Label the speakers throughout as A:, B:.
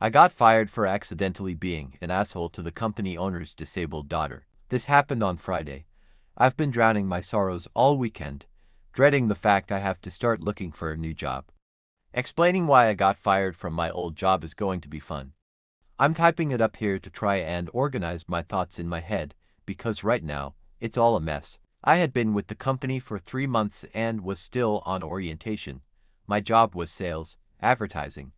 A: I got fired for accidentally being an asshole to the company owner's disabled daughter. This happened on Friday. I've been drowning my sorrows all weekend, dreading the fact I have to start looking for a new job. Explaining why I got fired from my old job is going to be fun. I'm typing it up here to try and organize my thoughts in my head, because right now, it's all a mess. I had been with the company for 3 months and was still on orientation. My job was sales, advertising.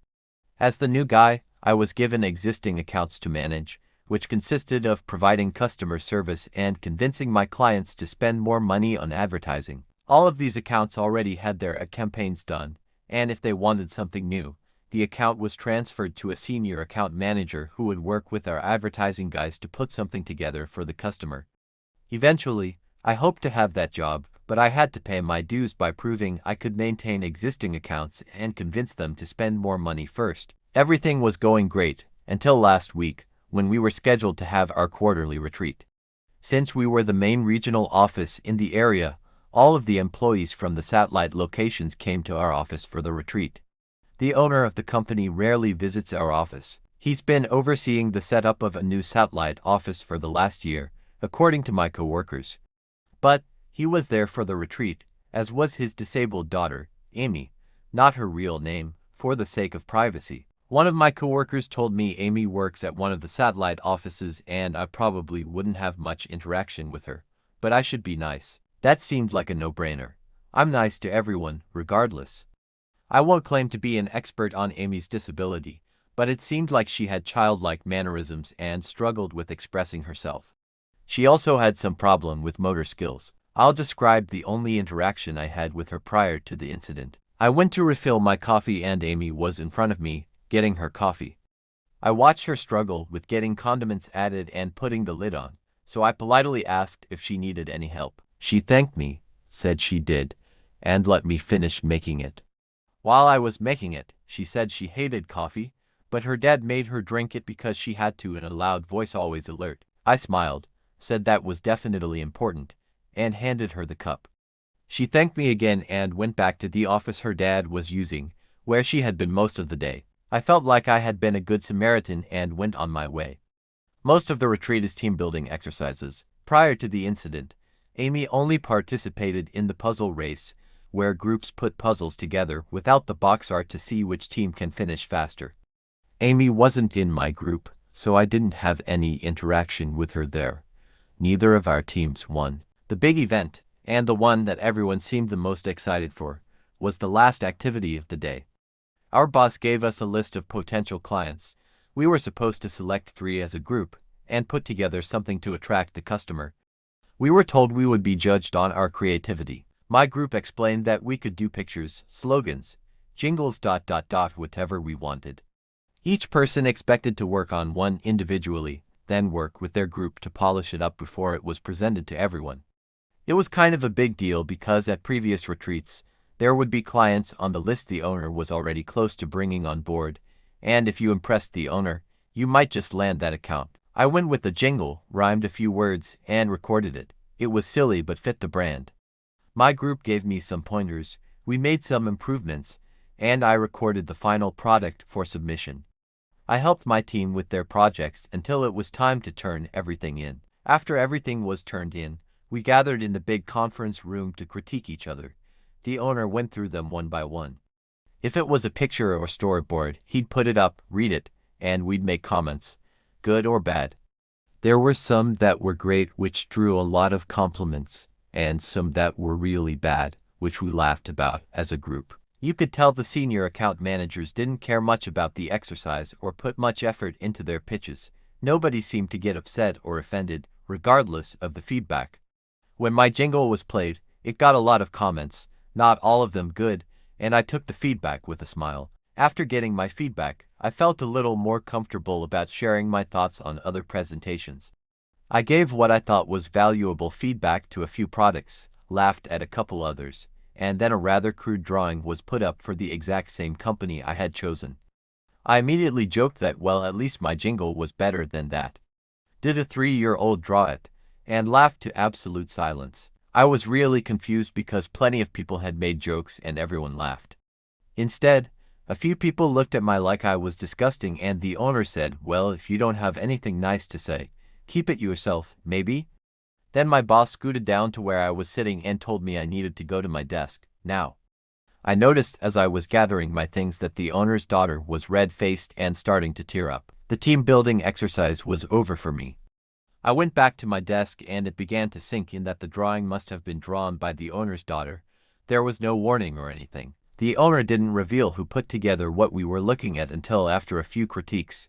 A: As the new guy, I was given existing accounts to manage, which consisted of providing customer service and convincing my clients to spend more money on advertising. All of these accounts already had their ad campaigns done, and if they wanted something new, the account was transferred to a senior account manager who would work with our advertising guys to put something together for the customer. Eventually, I hoped to have that job, but I had to pay my dues by proving I could maintain existing accounts and convince them to spend more money first. Everything was going great, until last week, when we were scheduled to have our quarterly retreat. Since we were the main regional office in the area, all of the employees from the satellite locations came to our office for the retreat. The owner of the company rarely visits our office. He's been overseeing the setup of a new satellite office for the last year, according to my coworkers. But he was there for the retreat, as was his disabled daughter, Amy, not her real name, for the sake of privacy. One of my coworkers told me Amy works at one of the satellite offices and I probably wouldn't have much interaction with her, but I should be nice. That seemed like a no-brainer. I'm nice to everyone, regardless. I won't claim to be an expert on Amy's disability, but it seemed like she had childlike mannerisms and struggled with expressing herself. She also had some problem with motor skills. I'll describe the only interaction I had with her prior to the incident. I went to refill my coffee and Amy was in front of me, getting her coffee. I watched her struggle with getting condiments added and putting the lid on, so I politely asked if she needed any help. She thanked me, said she did, and let me finish making it. While I was making it, she said she hated coffee, but her dad made her drink it because she had to in a loud voice always alert. I smiled, said that was definitely important, and handed her the cup. She thanked me again and went back to the office her dad was using, where she had been most of the day. I felt like I had been a good Samaritan and went on my way. Most of the retreat is team-building exercises. Prior to the incident, Amy only participated in the puzzle race, where groups put puzzles together without the box art to see which team can finish faster. Amy wasn't in my group, so I didn't have any interaction with her there. Neither of our teams won. The big event, and the one that everyone seemed the most excited for, was the last activity of the day. Our boss gave us a list of potential clients. We were supposed to select 3 as a group and put together something to attract the customer. We were told we would be judged on our creativity. My group explained that we could do pictures, slogans, jingles, whatever we wanted. Each person expected to work on one individually, then work with their group to polish it up before it was presented to everyone. It was kind of a big deal because at previous retreats, there would be clients on the list the owner was already close to bringing on board, and if you impressed the owner, you might just land that account. I went with the jingle, rhymed a few words, and recorded it. It was silly but fit the brand. My group gave me some pointers, we made some improvements, and I recorded the final product for submission. I helped my team with their projects until it was time to turn everything in. After everything was turned in, we gathered in the big conference room to critique each other. The owner went through them one by one. If it was a picture or storyboard, he'd put it up, read it, and we'd make comments, good or bad. There were some that were great, which drew a lot of compliments, and some that were really bad, which we laughed about as a group. You could tell the senior account managers didn't care much about the exercise or put much effort into their pitches. Nobody seemed to get upset or offended, regardless of the feedback. When my jingle was played, it got a lot of comments, not all of them good, and I took the feedback with a smile. After getting my feedback, I felt a little more comfortable about sharing my thoughts on other presentations. I gave what I thought was valuable feedback to a few products, laughed at a couple others, and then a rather crude drawing was put up for the exact same company I had chosen. I immediately joked that, well, at least my jingle was better than that. Did a 3-year-old draw it? And laughed to absolute silence. I was really confused because plenty of people had made jokes and everyone laughed. Instead, A few people looked at me like I was disgusting, and the owner said, "Well, if you don't have anything nice to say, keep it yourself, maybe?" Then my boss scooted down to where I was sitting and told me I needed to go to my desk, now. I noticed as I was gathering my things that the owner's daughter was red-faced and starting to tear up. The team building exercise was over for me. I went back to my desk and it began to sink in that the drawing must have been drawn by the owner's daughter. There was no warning or anything. The owner didn't reveal who put together what we were looking at until after a few critiques.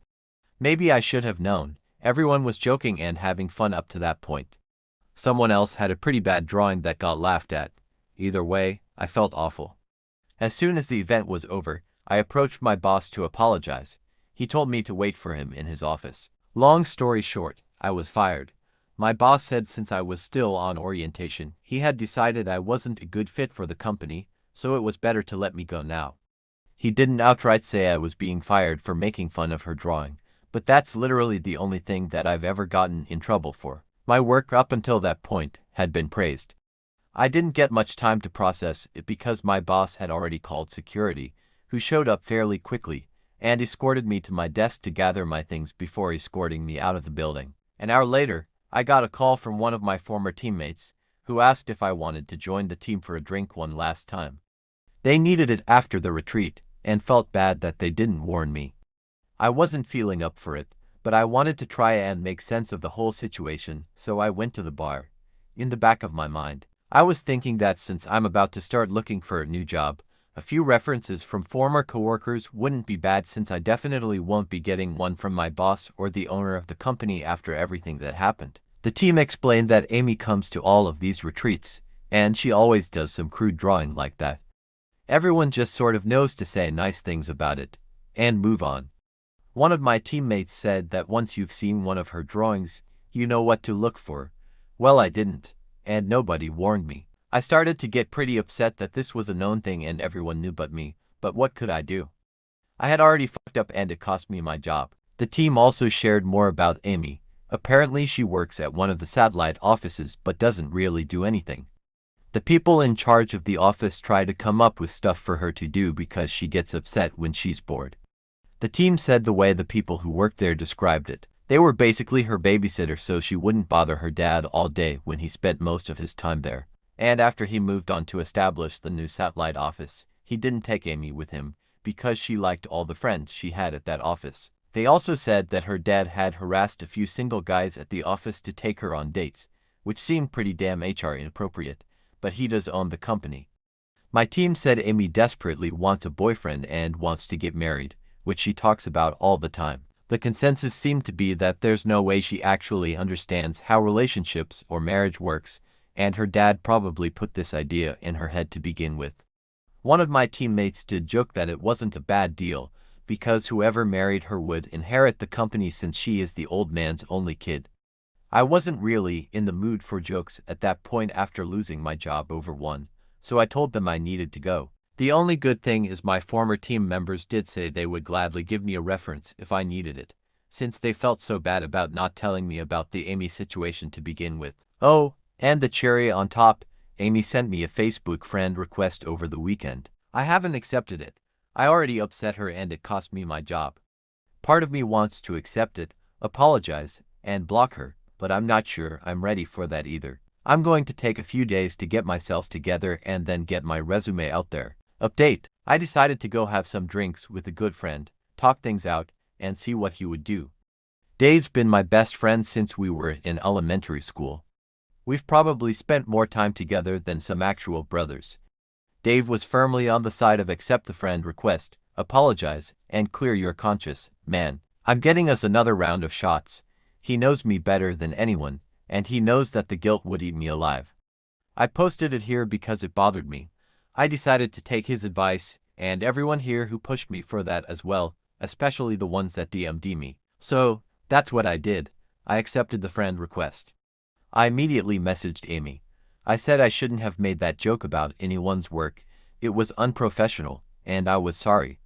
A: Maybe I should have known. Everyone was joking and having fun up to that point. Someone else had a pretty bad drawing that got laughed at. Either way, I felt awful. As soon as the event was over, I approached my boss to apologize. He told me to wait for him in his office. Long story short, I was fired. My boss said since I was still on orientation, he had decided I wasn't a good fit for the company, so it was better to let me go now. He didn't outright say I was being fired for making fun of her drawing, but that's literally the only thing that I've ever gotten in trouble for. My work up until that point had been praised. I didn't get much time to process it because my boss had already called security, who showed up fairly quickly and escorted me to my desk to gather my things before escorting me out of the building. An hour later, I got a call from one of my former teammates, who asked if I wanted to join the team for a drink one last time. They needed it after the retreat, and felt bad that they didn't warn me. I wasn't feeling up for it, but I wanted to try and make sense of the whole situation, so I went to the bar. In the back of my mind, I was thinking that since I'm about to start looking for a new job, a few references from former coworkers wouldn't be bad since I definitely won't be getting one from my boss or the owner of the company after everything that happened. The team explained that Amy comes to all of these retreats, and she always does some crude drawing like that. Everyone just sort of knows to say nice things about it, and move on. One of my teammates said that once you've seen one of her drawings, you know what to look for. Well, I didn't, and nobody warned me. I started to get pretty upset that this was a known thing and everyone knew but me, but what could I do? I had already fucked up and it cost me my job. The team also shared more about Amy. Apparently she works at one of the satellite offices but doesn't really do anything. The people in charge of the office try to come up with stuff for her to do because she gets upset when she's bored. The team said the way the people who worked there described it, they were basically her babysitter so she wouldn't bother her dad all day when he spent most of his time there. And after he moved on to establish the new satellite office, he didn't take Amy with him because she liked all the friends she had at that office. They also said that her dad had harassed a few single guys at the office to take her on dates, which seemed pretty damn HR inappropriate, but he does own the company. My team said Amy desperately wants a boyfriend and wants to get married, which she talks about all the time. The consensus seemed to be that there's no way she actually understands how relationships or marriage works, and her dad probably put this idea in her head to begin with. One of my teammates did joke that it wasn't a bad deal, because whoever married her would inherit the company since she is the old man's only kid. I wasn't really in the mood for jokes at that point after losing my job over one, so I told them I needed to go. The only good thing is my former team members did say they would gladly give me a reference if I needed it, since they felt so bad about not telling me about the Amy situation to begin with. Oh, and the cherry on top, Amy sent me a Facebook friend request over the weekend. I haven't accepted it. I already upset her and it cost me my job. Part of me wants to accept it, apologize, and block her, but I'm not sure I'm ready for that either. I'm going to take a few days to get myself together and then get my resume out there. Update: I decided to go have some drinks with a good friend, talk things out, and see what he would do. Dave's been my best friend since we were in elementary school. We've probably spent more time together than some actual brothers. Dave was firmly on the side of accept the friend request, apologize, and clear your conscience, man. I'm getting us another round of shots. He knows me better than anyone, and he knows that the guilt would eat me alive. I posted it here because it bothered me. I decided to take his advice, and everyone here who pushed me for that as well, especially the ones that DM'd me. So, that's what I did. I accepted the friend request. I immediately messaged Amy. I said I shouldn't have made that joke about anyone's work. It was unprofessional, and I was sorry.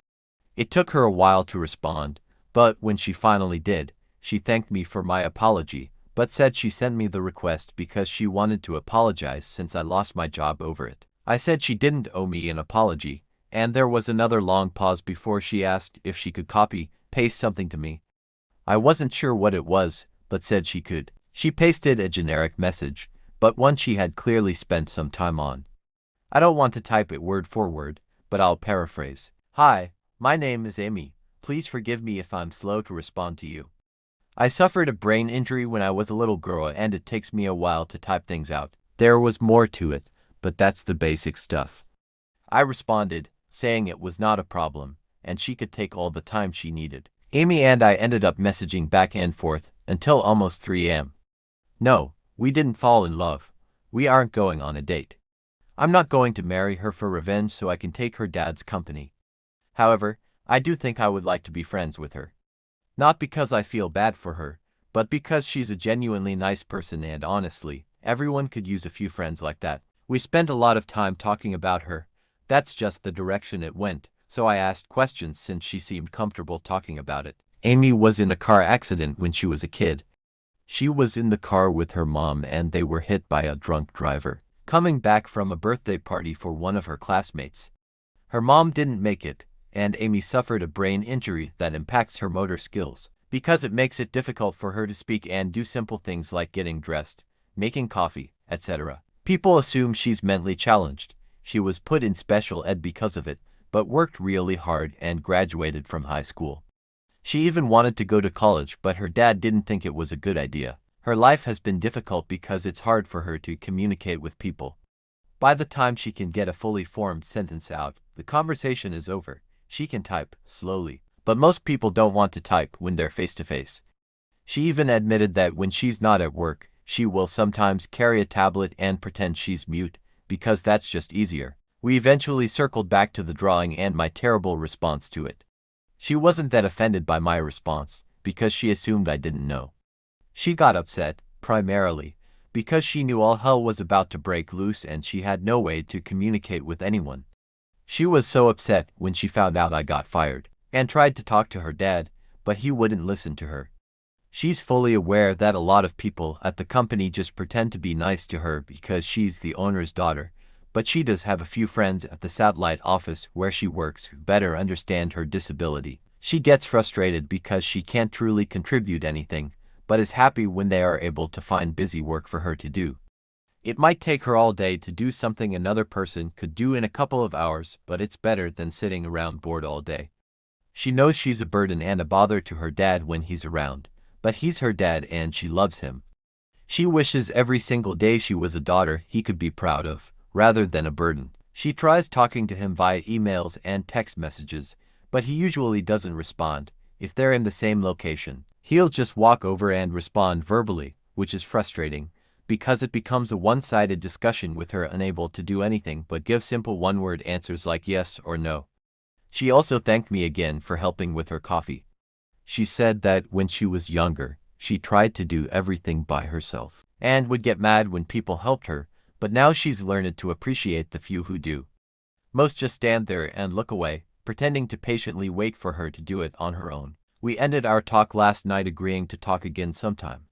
A: It took her a while to respond, but when she finally did, she thanked me for my apology, but said she sent me the request because she wanted to apologize since I lost my job over it. I said she didn't owe me an apology, And there was another long pause before she asked if she could paste something to me. I wasn't sure what it was, but said she could. She pasted a generic message, but one she had clearly spent some time on. I don't want to type it word for word, but I'll paraphrase. Hi, my name is Amy. Please forgive me if I'm slow to respond to you. I suffered a brain injury when I was a little girl and it takes me a while to type things out. There was more to it, but that's the basic stuff. I responded, saying it was not a problem, and she could take all the time she needed. Amy and I ended up messaging back and forth until almost 3 a.m. No, we didn't fall in love. We aren't going on a date. I'm not going to marry her for revenge so I can take her dad's company. However, I do think I would like to be friends with her. Not because I feel bad for her, but because she's a genuinely nice person and honestly, everyone could use a few friends like that. We spent a lot of time talking about her. That's just the direction it went, so I asked questions since she seemed comfortable talking about it. Amy was in a car accident when she was a kid. She was in the car with her mom and they were hit by a drunk driver, coming back from a birthday party for one of her classmates. Her mom didn't make it, and Amy suffered a brain injury that impacts her motor skills, because it makes it difficult for her to speak and do simple things like getting dressed, making coffee, etc. People assume she's mentally challenged. She was put in special ed because of it, but worked really hard and graduated from high school. She even wanted to go to college, but her dad didn't think it was a good idea. Her life has been difficult because it's hard for her to communicate with people. By the time she can get a fully formed sentence out, the conversation is over. She can type slowly, but most people don't want to type when they're face-to-face. She even admitted that when she's not at work, she will sometimes carry a tablet and pretend she's mute, because that's just easier. We eventually circled back to the drawing and my terrible response to it. She wasn't that offended by my response, because she assumed I didn't know. She got upset, primarily, because she knew all hell was about to break loose and she had no way to communicate with anyone. She was so upset when she found out I got fired, and tried to talk to her dad, but he wouldn't listen to her. She's fully aware that a lot of people at the company just pretend to be nice to her because she's the owner's daughter, but she does have a few friends at the satellite office where she works who better understand her disability. She gets frustrated because she can't truly contribute anything, but is happy when they are able to find busy work for her to do. It might take her all day to do something another person could do in a couple of hours, but it's better than sitting around bored all day. She knows she's a burden and a bother to her dad when he's around, but he's her dad and she loves him. She wishes every single day she was a daughter he could be proud of, rather than a burden. She tries talking to him via emails and text messages, but he usually doesn't respond. If they're in the same location, he'll just walk over and respond verbally, which is frustrating, because it becomes a one-sided discussion with her unable to do anything but give simple one-word answers like yes or no. She also thanked me again for helping with her coffee. She said that when she was younger, she tried to do everything by herself, and would get mad when people helped her, but now she's learned to appreciate the few who do. Most just stand there and look away, pretending to patiently wait for her to do it on her own. We ended our talk last night agreeing to talk again sometime.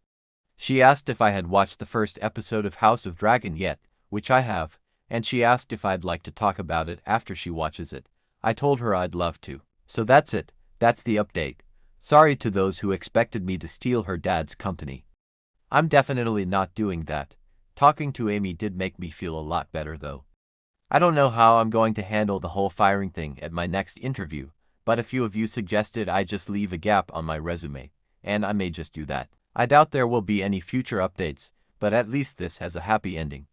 A: She asked if I had watched the first episode of House of Dragon yet, which I have, and she asked if I'd like to talk about it after she watches it. I told her I'd love to. So that's it. That's the update. Sorry to those who expected me to steal her dad's company. I'm definitely not doing that. Talking to Amy did make me feel a lot better though. I don't know how I'm going to handle the whole firing thing at my next interview, but a few of you suggested I just leave a gap on my resume, and I may just do that. I doubt there will be any future updates, but at least this has a happy ending.